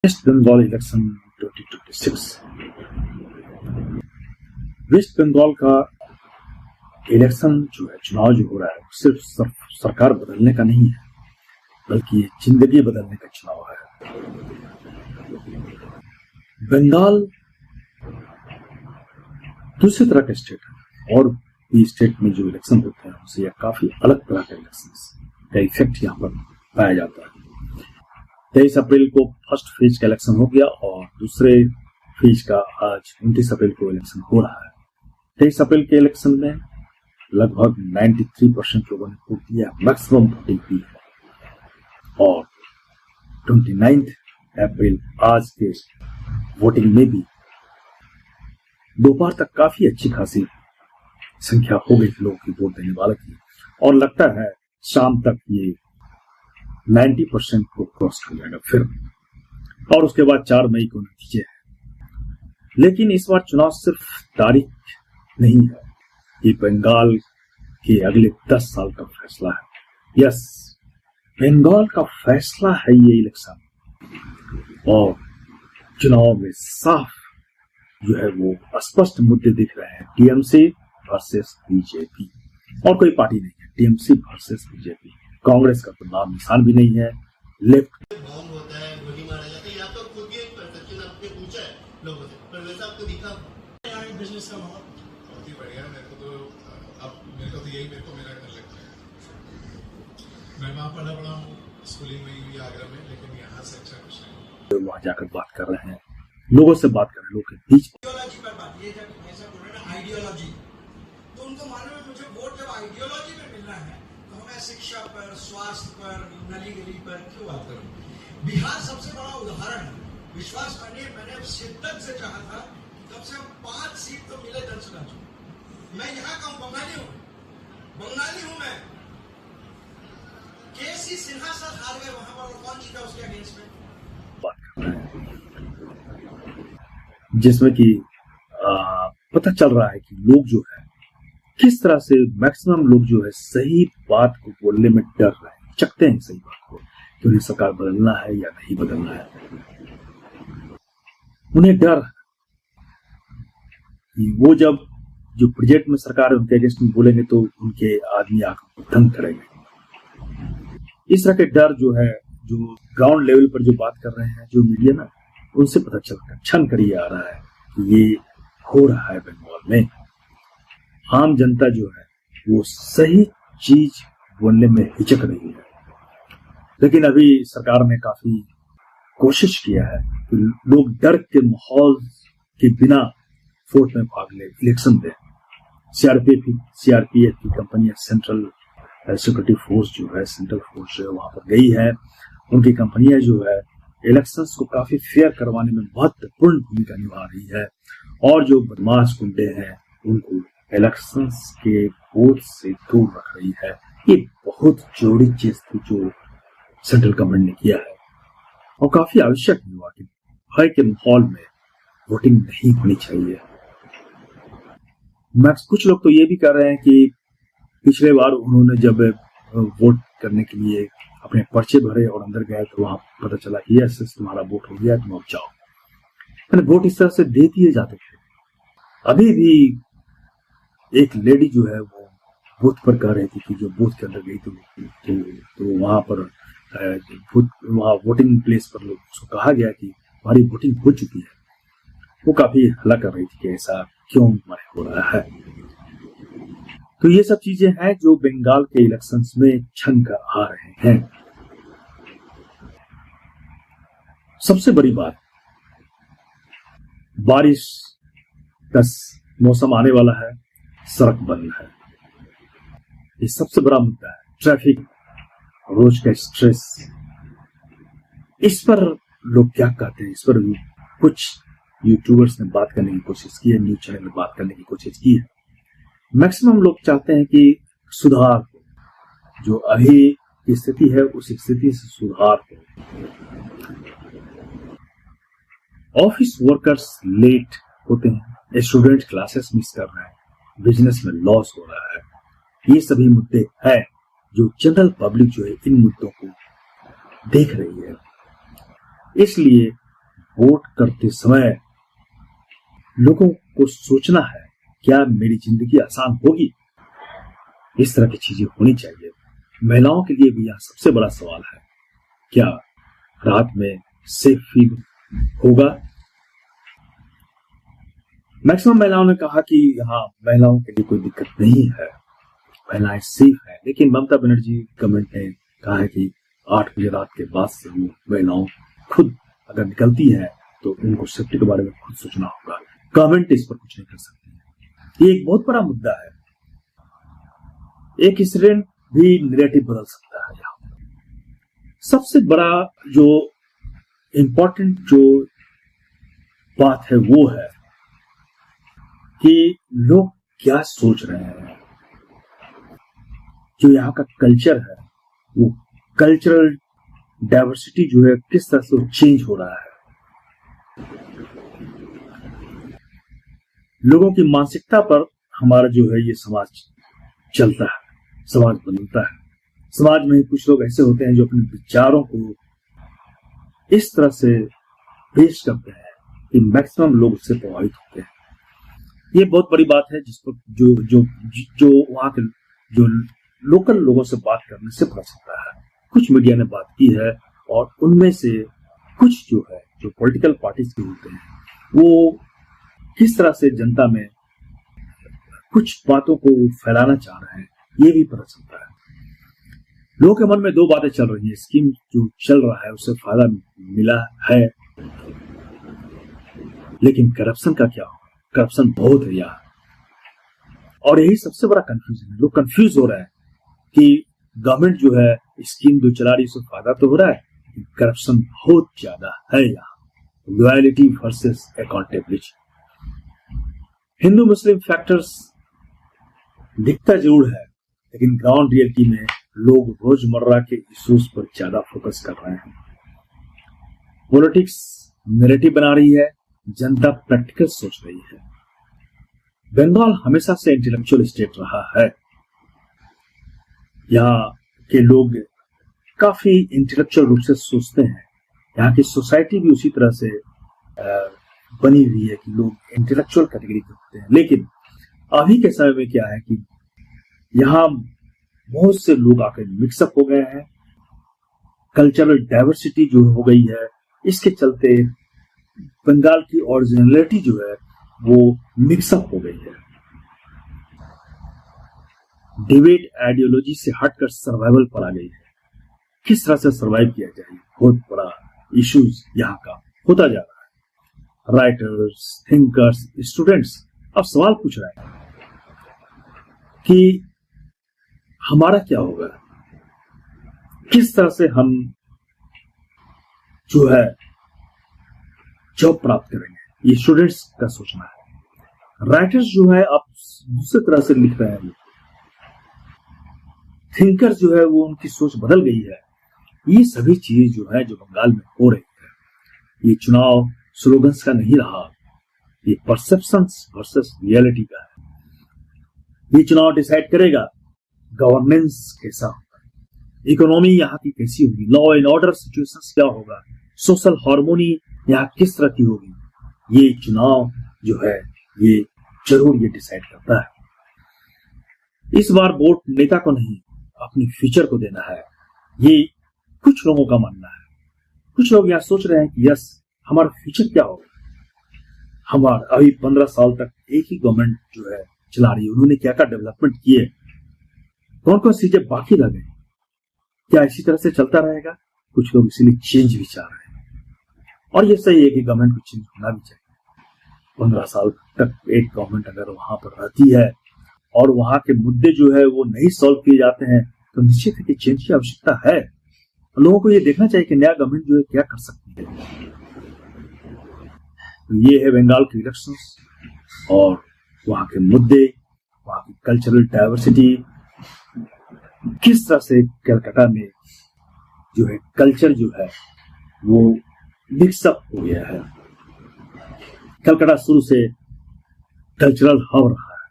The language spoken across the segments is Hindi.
Waste Bengal election 2026। वेस्ट बंगाल का इलेक्शन जो है, चुनाव जो हो रहा है, सिर्फ सरकार बदलने का नहीं है, बल्कि ये जिंदगी बदलने का चुनाव है। बंगाल दूसरी तरह का स्टेट है और भी स्टेट में जो इलेक्शन होते हैं उससे यह काफी अलग तरह का इलेक्शन का इफेक्ट यहाँ पर पाया जाता है। 23 अप्रैल को फर्स्ट फेज का इलेक्शन हो गया और दूसरे फेज का आज 29 अप्रैल को इलेक्शन हो रहा है। 23 अप्रैल के इलेक्शन में लगभग 93% लोगों ने वोट दिया, मैक्सिमम वोटिंग की है। और 29 अप्रैल आज के वोटिंग में भी दोपहर तक काफी अच्छी खासी संख्या हो गई लोगों की वोट देने वालों की, और लगता है शाम तक ये 90% को क्रॉस कर जाएगा फिर, और उसके बाद 4 मई को नतीजे हैं। लेकिन इस बार चुनाव सिर्फ तारीख नहीं है, ये बंगाल के अगले 10 साल का फैसला है। यस, बंगाल का फैसला है ये इलेक्शन। और चुनाव में साफ जो है वो स्पष्ट मुद्दे दिख रहे हैं, टीएमसी वर्सेस बीजेपी, और कोई पार्टी नहीं है, टीएमसी वर्सेस बीजेपी। कांग्रेस का तो नाम निशान भी नहीं है। लेफ्ट बॉम्ब होता है, गोली मारा जाता है, या तो खुद ही एक परसेप्शन आपने पूछा है लोगों से, पर वैसा आपको दिखा बिजनेस का माहौल बहुत ही बढ़िया है। मेरे को तो यही मेरा घर लगता है। मैं वहाँ पढ़ा हूँ, स्कूलिंग में हुई आगरा में, लेकिन यहाँ से अच्छा कुछ नहीं। वहाँ जाकर बात कर रहे हैं, लोगों से बात कर रहे हैं, लोगों के बीच आइडियोलॉजी पर बात, ये जब ऐसा बोल रहे हैं आइडियोलॉजी, तो उनको मालूम है मुझे वोट जब आइडियोलॉजी में मिलना है तो मैं शिक्षा पर, स्वास्थ्य पर, नली गली पर क्यों बात करूं। बिहार सबसे बड़ा उदाहरण है। विश्वास मानिए, मैंने शिद्दत से चाहा था कम से कम 5 सीट तो मिले दर्शना। मैं यहाँ का बंगाली हूँ मैं। केसी सिन्हा सर हार गए वहां पर, कौन जीता उसके अगेंस्ट में बात कर रहे हैं, जिसमें कि पता चल रहा है कि लोग जो है किस तरह से, मैक्सिमम लोग जो है सही बात को बोलने में डर रहे हैं, चकते हैं सही बात को कि उन्हें सरकार बदलना है या नहीं बदलना है। उन्हें डर कि वो जब जो प्रोजेक्ट में सरकार उनके अगेंस्ट में बोलेंगे तो उनके आदमी आंखों को तंग करेंगे। इस तरह के डर जो है, जो ग्राउंड लेवल पर जो बात कर रहे हैं जो मीडिया ना, उनसे पता चलता है, छन कर ये आ रहा है कि ये हो रहा है बंगाल में। आम जनता जो है वो सही चीज बोलने में हिचक रही है। लेकिन अभी सरकार ने काफी कोशिश किया है कि लोग डर के माहौल के बिना वोट में भाग ले, इलेक्शन दे। सीआरपीएफ की कंपनी, सेंट्रल सिक्योरिटी फोर्स जो है, सेंट्रल फोर्स जो है वहां पर गई है। उनकी कंपनियां जो है इलेक्शंस को काफी फेयर करवाने में महत्वपूर्ण भूमिका निभा रही है, और जो बदमाश गुंडे हैं उनको इलेक्शंस के वोट से दूर रख रही है। ये बहुत जरूरी चीज थी जो सेंट्रल गवर्नमेंट ने किया है, और काफी आवश्यक हुआ कि भय के माहौल में वोटिंग नहीं होनी चाहिए। कुछ लोग तो ये भी कर रहे हैं कि पिछले बार उन्होंने जब वोट करने के लिए अपने पर्चे भरे और अंदर गए तो वहां पता चला कि यस तुम्हारा वोट हो गया, तुम अब जाओ। मैंने वोट इस तरह से दे दिए जाते थे। अभी भी एक लेडी जो है वो बूथ पर कह रही थी कि जो बूथ के अंदर गई तो वहां पर वहां वोटिंग प्लेस पर लोग उसको कहा गया कि हमारी वोटिंग हो चुकी है। वो काफी हल्ला कर रही थी कि ऐसा क्यों हो रहा है। तो ये सब चीजें हैं जो बंगाल के इलेक्शंस में छन कर आ रहे हैं। सबसे बड़ी बात, बारिश का मौसम आने वाला है, सड़क बंद है, ये सबसे बड़ा मुद्दा है। ट्रैफिक, रोज का स्ट्रेस, इस पर लोग क्या कहते हैं, इस पर कुछ यूट्यूबर्स ने बात करने की कोशिश की है, न्यूज चैनल में बात करने की कोशिश की है। मैक्सिमम लोग चाहते हैं कि सुधार हो, जो अभी की स्थिति है उस स्थिति से सुधार हो। ऑफिस वर्कर्स लेट होते हैं, स्टूडेंट क्लासेस मिस कर रहे हैं, बिजनेस में लॉस हो रहा है। ये सभी मुद्दे हैं जो जनरल पब्लिक जो है इन मुद्दों को देख रही है। इसलिए वोट करते समय लोगों को सोचना है, क्या मेरी जिंदगी आसान होगी? इस तरह की चीजें होनी चाहिए। महिलाओं के लिए भी यह सबसे बड़ा सवाल है, क्या रात में सेफ फील होगा? मैक्सिमम महिलाओं ने कहा कि हाँ, महिलाओं के लिए कोई दिक्कत नहीं है, महिलाएं सेफ है। लेकिन ममता बनर्जी गवर्नमेंट ने कहा है कि 8 बजे रात के बाद से वो महिलाओं खुद अगर निकलती है तो उनको सेफ्टी के बारे में खुद सोचना होगा। गवर्नमेंट इस पर कुछ नहीं कर सकती। ये एक बहुत बड़ा मुद्दा है। एक इंसिडेंट भी नैरेटिव बदल सकता है। यहाँ सबसे बड़ा जो इम्पोर्टेंट जो बात है वो है कि लोग क्या सोच रहे हैं। जो यहाँ का कल्चर है, वो कल्चरल डाइवर्सिटी जो है किस तरह से चेंज हो रहा है। लोगों की मानसिकता पर हमारा जो है ये समाज चलता है, समाज बदलता है। समाज में कुछ लोग ऐसे होते हैं जो अपने विचारों को इस तरह से पेश करते हैं कि मैक्सिमम लोग उससे प्रभावित होते हैं। ये बहुत बड़ी बात है जिस पर जो वहां के जो लोकल लोगों से बात करने से पता चलता है। कुछ मीडिया ने बात की है और उनमें से कुछ जो है जो पॉलिटिकल पार्टीज के होते हैं वो किस तरह से जनता में कुछ बातों को फैलाना चाह रहे हैं, ये भी पता चलता है। लोगों के मन में दो बातें चल रही है। स्कीम जो चल रहा है उससे फायदा मिला है, लेकिन करप्शन का क्या होगा? करप्शन बहुत है यहाँ, और यही सबसे बड़ा कंफ्यूजन है। लोग कंफ्यूज हो रहे हैं कि गवर्नमेंट जो है स्कीम जो चला रही है उससे फायदा तो हो रहा है, लेकिन करप्शन बहुत ज्यादा है यहाँ। Loyalty versus accountability. Hindu Muslim factors दिखता जरूर है, लेकिन ग्राउंड रियलिटी में लोग रोजमर्रा के इश्यूज पर ज्यादा फोकस कर रहे हैं। पॉलिटिक्स नैरेटिव बना रही है, जनता प्रैक्टिकल सोच रही है। बंगाल हमेशा से इंटेलेक्चुअल स्टेट रहा है। यहाँ के लोग काफी इंटेलेक्चुअल रूप से सोचते हैं। यहाँ की सोसाइटी भी उसी तरह से बनी हुई है कि लोग इंटेलेक्चुअल कैटेगरी के होते हैं। लेकिन अभी के समय में क्या है कि यहाँ बहुत से लोग आकर मिक्सअप हो गए हैं। कल्चरल डाइवर्सिटी जो हो गई है, इसके चलते बंगाल की ओरिजिनलिटी जो है वो मिक्सअप हो गई है। डिबेट आइडियोलॉजी से हटकर सर्वाइवल पर आ गई है। किस तरह से सर्वाइव किया जाए, बहुत बड़ा इश्यूज यहाँ का होता जा रहा है। राइटर्स, थिंकर्स, स्टूडेंट्स अब सवाल पूछ रहे हैं कि हमारा क्या होगा, किस तरह से हम जो है जॉब प्राप्त करेंगे। ये स्टूडेंट्स का सोचना है। राइटर्स जो है अब दूसरी तरह से लिख रहे हैं। थिंकर्स जो है वो उनकी सोच बदल गई है। ये सभी चीज जो है जो बंगाल में हो रही है, ये चुनाव स्लोगन्स का नहीं रहा, ये परसेप्शंस वर्सेस रियलिटी का है। ये चुनाव डिसाइड करेगा गवर्नेंस कैसा होगा, इकोनॉमी यहाँ की कैसी होगी, लॉ एंड ऑर्डर सिचुएशंस क्या होगा, सोशल हार्मोनी यहाँ किस तरह की होगी। ये चुनाव जो है ये जरूर ये डिसाइड करता है। इस बार वोट नेता को नहीं, अपने फ्यूचर को देना है, ये कुछ लोगों का मानना है। कुछ लोग यहाँ सोच रहे हैं कि यस, हमारा फ्यूचर क्या होगा। हमारा अभी 15 साल तक एक ही गवर्नमेंट जो है चला रही है, उन्होंने क्या क्या डेवलपमेंट किए, कौन कौन चीजें बाकी रह गई, क्या इसी तरह से चलता रहेगा? कुछ लोग इसीलिए चेंज भी चाह रहे हैं, और ये सही है कि गवर्नमेंट को चेंज होना भी चाहिए। 15 साल तक एक गवर्नमेंट अगर वहां पर रहती है और वहां के मुद्दे जो है वो नहीं सॉल्व किए जाते हैं तो निश्चित है कि चेंज की आवश्यकता है। लोगों को ये देखना चाहिए कि नया गवर्नमेंट जो है क्या कर सकती है। तो ये है बंगाल के इलेक्शंस और वहां के मुद्दे, वहां की कल्चरल डाइवर्सिटी, किस तरह से कलकत्ता में जो है कल्चर जो है वो मिक्सअप हो गया है। कलकत्ता शुरू से कल्चरल हब रहा है।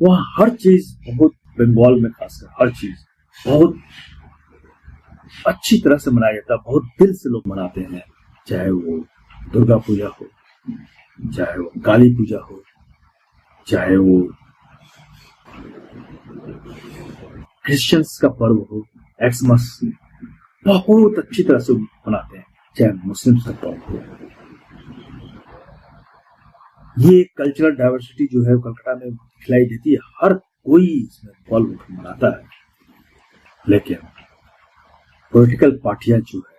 वहां हर चीज बहुत, बंगाल में खासकर हर चीज बहुत अच्छी तरह से मनाया जाता है, बहुत दिल से लोग मनाते हैं। चाहे वो दुर्गा पूजा हो, चाहे वो काली पूजा हो, चाहे वो क्रिश्चियंस का पर्व हो, एक्समस, बहुत अच्छी तरह से मनाते हैं, चाहे मुस्लिम्स का पर्व हो। ये कल्चरल डाइवर्सिटी जो है कलकत्ता में दिखलाई देती है, हर कोई इसमें पर्व मनाता है। लेकिन पॉलिटिकल पार्टियां जो है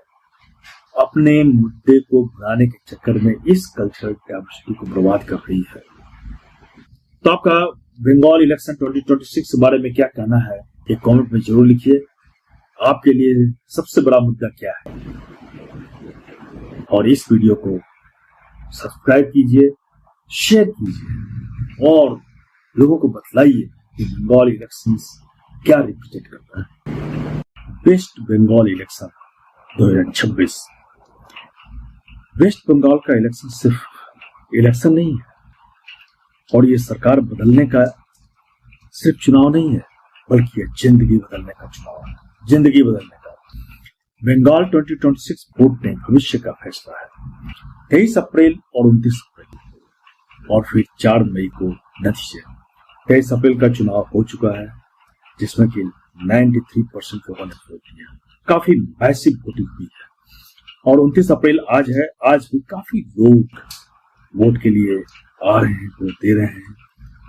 अपने मुद्दे को बनाने के चक्कर में इस कल्चरल डाइवर्सिटी को बर्बाद कर रही है। तो आपका बंगाल इलेक्शन 2026 के बारे में क्या कहना है, ये कमेंट में जरूर लिखिए। आपके लिए सबसे बड़ा मुद्दा क्या है, और इस वीडियो को सब्सक्राइब कीजिए, शेयर कीजिए और लोगों को बतलाइए कि बंगाल इलेक्शंस क्या रिप्रेजेंट करता है। वेस्ट बंगाल इलेक्शन 2026। वेस्ट बंगाल का इलेक्शन सिर्फ इलेक्शन नहीं है, और ये सरकार बदलने का सिर्फ चुनाव नहीं है, बल्कि ये जिंदगी बदलने का चुनाव है, जिंदगी बदलने का। बंगाल 2026 वोट ने भविष्य का फैसला है। 23 अप्रैल और 29 अप्रैल और फिर 4 मई को नतीजे। 23 अप्रैल का चुनाव हो चुका है, जिसमें कि 93% लोगों ने वोट दिया, काफी मैसिव वोटिंग हुई है। और 29 अप्रैल आज है, आज भी काफी लोग वोट के लिए आ रहे हैं, वोट दे रहे हैं,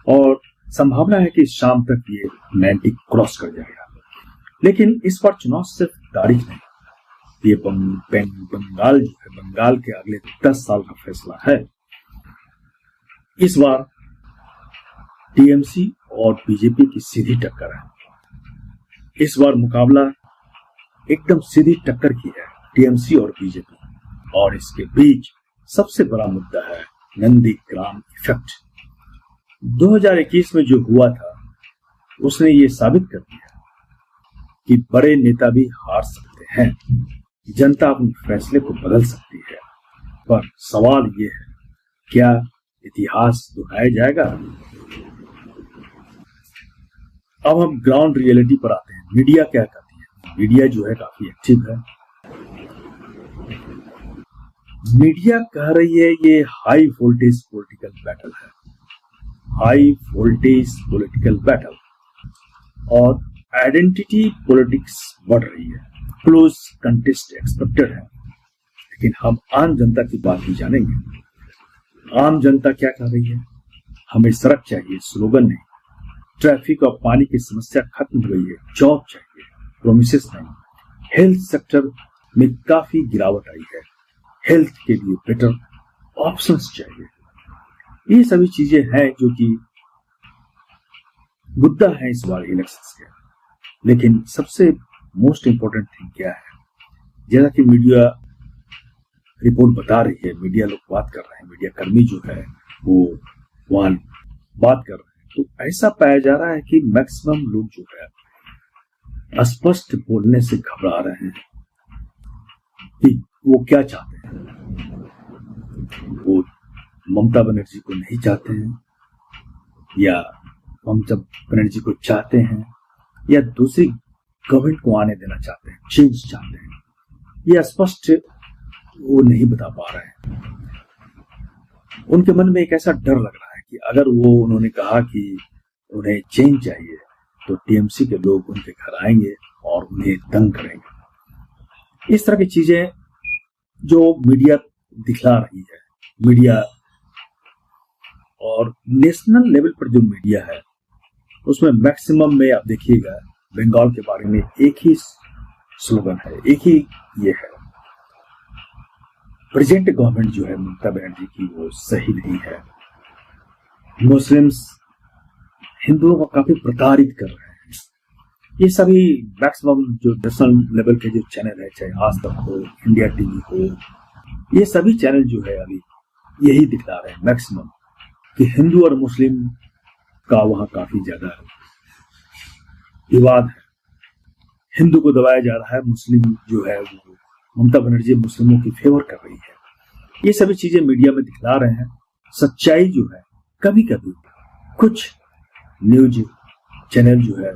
और संभावना है कि शाम तक ये 90 क्रॉस कर जाएगा। लेकिन इस बार चुनाव सिर्फ तारीख नहीं, ये बंगाल जो है, बंगाल के अगले 10 साल का फैसला है। इस बार टीएमसी और बीजेपी की सीधी टक्कर है। इस बार मुकाबला एकदम सीधी टक्कर की है, टीएमसी और बीजेपी, और इसके बीच सबसे बड़ा मुद्दा है नंदीग्राम इफेक्ट। 2021 में जो हुआ था उसने ये साबित कर दिया कि बड़े नेता भी हार सकते हैं, जनता अपने फैसले को बदल सकती है। पर सवाल ये है, क्या इतिहास दोहराया जाएगा? अब हम ग्राउंड रियलिटी पर आते हैं। मीडिया क्या करती है? मीडिया जो है काफी एक्टिव है। मीडिया कह रही है ये हाई वोल्टेज पॉलिटिकल बैटल है, हाई वोल्टेज पॉलिटिकल बैटल, और आइडेंटिटी पॉलिटिक्स बढ़ रही है, क्लोज कंटेस्ट एक्सपेक्टेड है। लेकिन हम आम जनता की बात भी जानेंगे। आम जनता क्या कह रही है? हमें सड़क चाहिए, स्लोगन नहीं। ट्रैफिक और पानी की समस्या खत्म हो गई है, जॉब चाहिए, प्रोमिसेस नहीं। हेल्थ सेक्टर में काफी गिरावट आई है, हेल्थ के लिए बेटर ऑप्शंस चाहिए। ये सभी चीजें हैं जो कि मुद्दा है इस बार इलेक्शंस के। लेकिन सबसे मोस्ट इंपोर्टेंट थिंग क्या है? जैसा कि मीडिया रिपोर्ट बता रही है, मीडिया लोग बात कर रहे हैं, मीडिया कर्मी जो है वो वहां बात कर रहे हैं, तो ऐसा पाया जा रहा है कि मैक्सिमम लोग जो है स्पष्ट बोलने से घबरा रहे हैं कि वो क्या चाहते हैं। वो ममता बनर्जी को नहीं चाहते हैं, या ममता बनर्जी को चाहते हैं, या दूसरी गवर्नमेंट को आने देना चाहते हैं, चेंज चाहते हैं, ये स्पष्ट वो नहीं बता पा रहे हैं। उनके मन में एक ऐसा डर लग रहा है कि अगर वो उन्होंने कहा कि उन्हें चेंज चाहिए, तो टीएमसी के लोग उनके घर आएंगे और उन्हें तंग करेंगे। इस तरह की चीजें जो मीडिया दिखला रही है, मीडिया और नेशनल लेवल पर जो मीडिया है उसमें मैक्सिमम में आप देखिएगा बंगाल के बारे में एक ही स्लोगन है, एक ही ये है, प्रेजेंट गवर्नमेंट जो है ममता बनर्जी की वो सही नहीं है। मुस्लिम्स हिंदुओं को काफी प्रताड़ित कर रहे हैं। ये सभी मैक्सिमम जो नेशनल लेवल के जो चैनल है, चाहे आज तक हो, इंडिया टीवी हो, ये सभी चैनल जो है अभी यही दिखला रहे हैं मैक्सिमम कि हिंदू और मुस्लिम का वहां काफी ज्यादा विवाद है। हिंदू को दबाया जा रहा है, मुस्लिम जो है वो ममता बनर्जी मुस्लिमों की फेवर कर रही है। ये सभी चीजें मीडिया में दिखला रहे हैं। सच्चाई जो है कभी कभी कुछ न्यूज चैनल जो है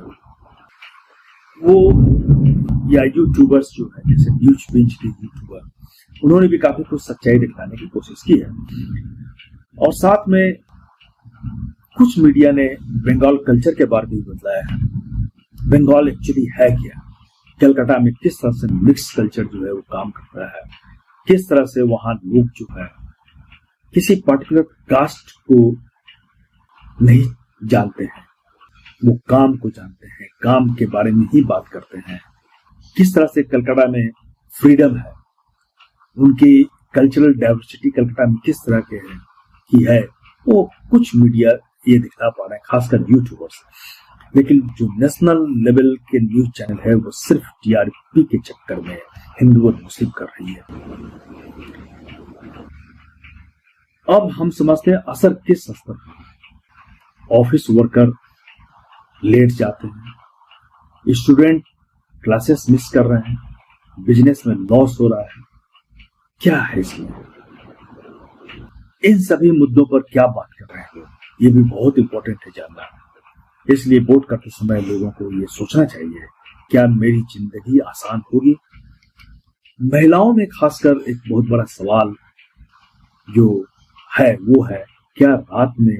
वो या यूट्यूबर्स जो है, जैसे न्यूज बेंच के यूट्यूबर, उन्होंने भी काफी कुछ सच्चाई दिखाने की कोशिश की है। और साथ में कुछ मीडिया ने बंगाल कल्चर के बारे में भी बताया है। बंगाल एक्चुअली है क्या, कलकत्ता में किस तरह से मिक्स कल्चर जो है वो काम करता है, किस तरह से वहां लोग जो है किसी पर्टिकुलर कास्ट को नहीं जानते हैं, वो काम को जानते हैं, काम के बारे में ही बात करते हैं। किस तरह से कलकत्ता में फ्रीडम है, उनकी कल्चरल डाइवर्सिटी कलकत्ता में किस तरह के है की है, वो कुछ मीडिया ये दिखा पा रहे हैं, खासकर यूट्यूबर्स। लेकिन जो नेशनल लेवल के न्यूज चैनल है वो सिर्फ टीआरपी के चक्कर में हिंदू और मुस्लिम कर रही है। अब हम समझते हैं असर किस स्तर पर। ऑफिस वर्कर लेट जाते हैं, स्टूडेंट क्लासेस मिस कर रहे हैं, बिजनेस में लॉस हो रहा है, क्या है इसमें? इन सभी मुद्दों पर क्या बात कर रहे हैं लोग, ये भी बहुत इंपॉर्टेंट है जानना। इसलिए वोट करते समय लोगों को ये सोचना चाहिए, क्या मेरी जिंदगी आसान होगी? महिलाओं में खासकर एक बहुत बड़ा सवाल जो है वो है, क्या रात में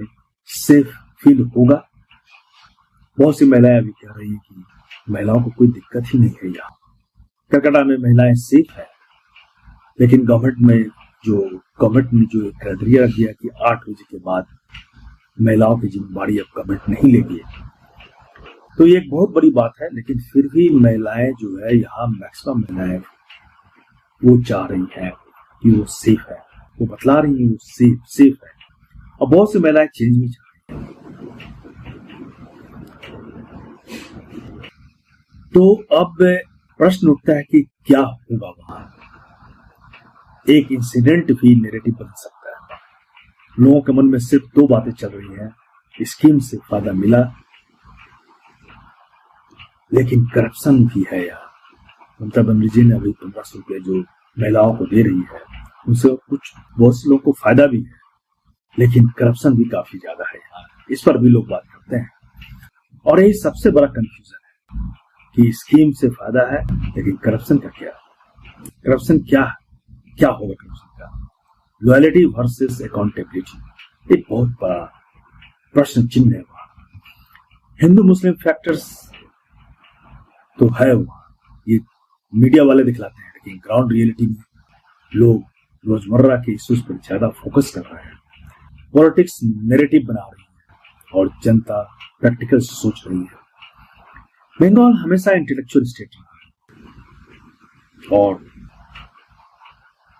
सेफ फील होगा? बहुत सी महिलाएं अभी कह रही हैं कि महिलाओं को कोई दिक्कत ही नहीं है। यहाँ कलकत्ता में महिलाएं सेफ है, लेकिन गवर्नमेंट ने जो एक क्राइटेरिया रख दिया कि 8 बजे के बाद महिलाओं की जिम्मेदारी अब गवर्नमेंट नहीं लेगी, तो ये एक बहुत बड़ी बात है। लेकिन फिर भी महिलाएं जो है यहाँ मैक्सिमम महिलाएं वो चाह रही हैं कि वो सेफ है, वो बतला रही हैं वो सेफ है, और बहुत सी महिलाएं चेंज भी चाह रही हैं। तो अब प्रश्न उठता है कि क्या होगा वहां। एक इंसिडेंट भी नैरेटिव बन सकता है। लोगों के मन में सिर्फ 2 बातें चल रही हैं, स्कीम से फायदा मिला, लेकिन करप्शन भी है यार। ममता बनर्जी ने अभी 1500 रुपये जो महिलाओं को दे रही है, उनसे कुछ बहुत से लोगों को फायदा भी है, लेकिन करप्शन भी काफी ज्यादा है यार। इस पर भी लोग बात करते हैं, और यही सबसे बड़ा कंफ्यूजन है कि स्कीम से फायदा है, लेकिन करप्शन का क्या? करप्शन क्या होगा करप्शन का? लॉयल्टी वर्सेस अकाउंटेबिलिटी एक बहुत बड़ा प्रश्न चिन्ह है वहां। हिंदू मुस्लिम फैक्टर्स तो है वहां, ये मीडिया वाले दिखलाते हैं, लेकिन ग्राउंड रियलिटी में लोग रोजमर्रा के इश्यूज पर ज्यादा फोकस कर रहे हैं। पॉलिटिक्स नैरेटिव बना रही है और जनता प्रैक्टिकल सोच रही है। बंगाल हमेशा इंटेलेक्चुअल स्टेट रहा, और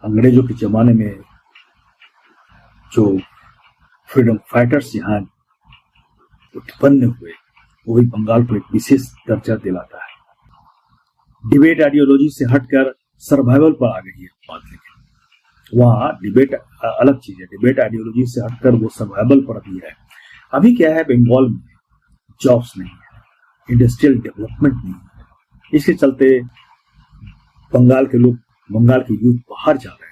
अंग्रेजों के जमाने में जो फ्रीडम फाइटर्स यहाँ उत्पन्न हुए, वो भी बंगाल को एक विशेष दर्जा दिलाता है। डिबेट आइडियोलॉजी से हटकर सर्वाइवल पर आ गई है बात, लेकिन वहाँ डिबेट अलग चीज है। डिबेट आइडियोलॉजी से हटकर वो सर्वाइवल पर भी है। अभी क्या है, बंगाल में जॉब्स नहीं है, इंडस्ट्रियल डेवलपमेंट नहीं है, इसके चलते बंगाल के लोग, बंगाल के यूथ बाहर जा रहे हैं।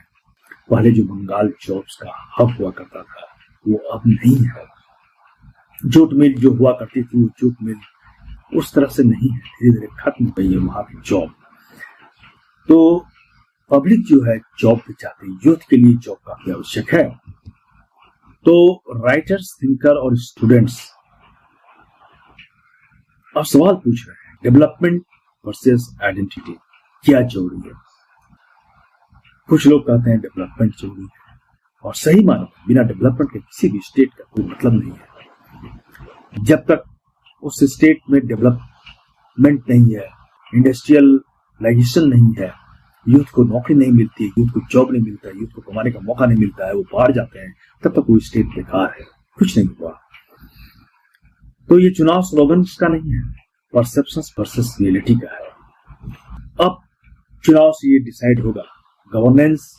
पहले जो बंगाल जॉब्स का हब हुआ करता था वो अब नहीं है। जूट मिल जो हुआ करती थी वो जूट मिल उस तरह से नहीं है, धीरे धीरे खत्म हो गई है वहां की जॉब। तो पब्लिक जो है जॉब भी चाहती है, यूथ के लिए जॉब काफी आवश्यक है। तो राइटर्स, थिंकर और स्टूडेंट्स अब सवाल पूछ रहे हैं, डेवलपमेंट वर्सेस आइडेंटिटी क्या जरूरी है? कुछ लोग कहते हैं डेवलपमेंट जरूरी है, और सही मानो बिना डेवलपमेंट के किसी भी स्टेट का कोई मतलब नहीं है। जब तक उस स्टेट में डेवलपमेंट नहीं है, इंडस्ट्रियलाइजेशन नहीं है, यूथ को नौकरी नहीं मिलती, यूथ को जॉब नहीं मिलता है, यूथ को कमाने का मौका नहीं मिलता है, वो बाहर जाते हैं, तब तक वो स्टेट बेकार है, कुछ नहीं हुआ। तो ये चुनाव स्लोगन का नहीं है, परसेप्शन वर्सेस रियलिटी का है। अब चुनाव से ये डिसाइड होगा governance,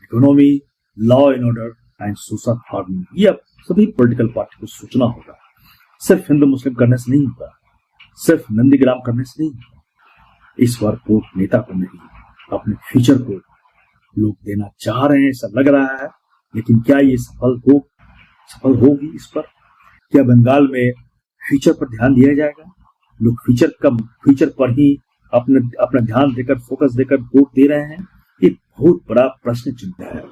economy, law and order and social harmony. ये अब सभी पॉलिटिकल पार्टी को सोचना होगा। सिर्फ हिंदू मुस्लिम करने से नहीं होगा, सिर्फ नंदीग्राम करने से नहीं होगा। इस बार वोट नेता को नहीं, अपने फ्यूचर को लोग देना चाह रहे हैं, ऐसा लग रहा है। लेकिन क्या ये सफल होगी इस पर? क्या बंगाल में फ्यूचर पर ध्यान दिया जाएगा? लोग फ्यूचर पर ही अपना ध्यान देकर, फोकस देकर वोट दे रहे हैं, ये बहुत बड़ा प्रश्न चिन्ह है।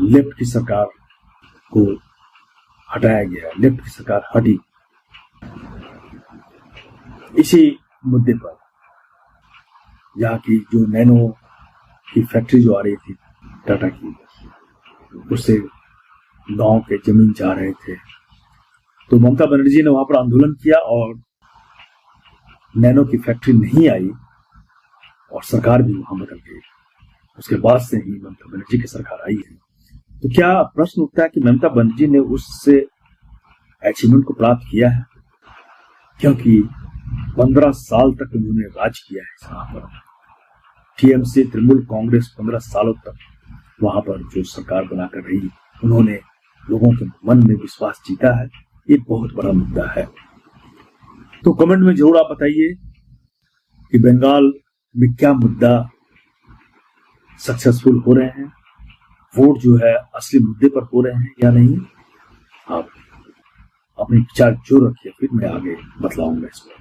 लेफ्ट की सरकार को हटाया गया, लेफ्ट की सरकार हटी। इसी मुद्दे पर यहाँ की जो नैनो की फैक्ट्री जो आ रही थी टाटा की, उससे गांव के जमीन जा रहे थे, तो ममता बनर्जी ने वहां पर आंदोलन किया और नैनो की फैक्ट्री नहीं आई और सरकार भी वहां बदल गई। उसके बाद से ही ममता बनर्जी की सरकार आई है। तो क्या प्रश्न उठता है कि ममता बनर्जी ने उससे अचीवमेंट को प्राप्त किया है? क्योंकि 15 साल तक उन्होंने राज किया है यहाँ पर। टीएमसी तृणमूल कांग्रेस 15 सालों तक वहां पर जो सरकार बनाकर रही, उन्होंने लोगों के मन में विश्वास जीता है। ये बहुत बड़ा मुद्दा है। तो कमेंट में जरूर आप बताइए कि बंगाल में क्या मुद्दा सक्सेसफुल हो रहे हैं, वोट जो है असली मुद्दे पर हो रहे हैं या नहीं। आप अपने विचार जो रखिए, फिर मैं आगे बतलाऊंगा इस पर।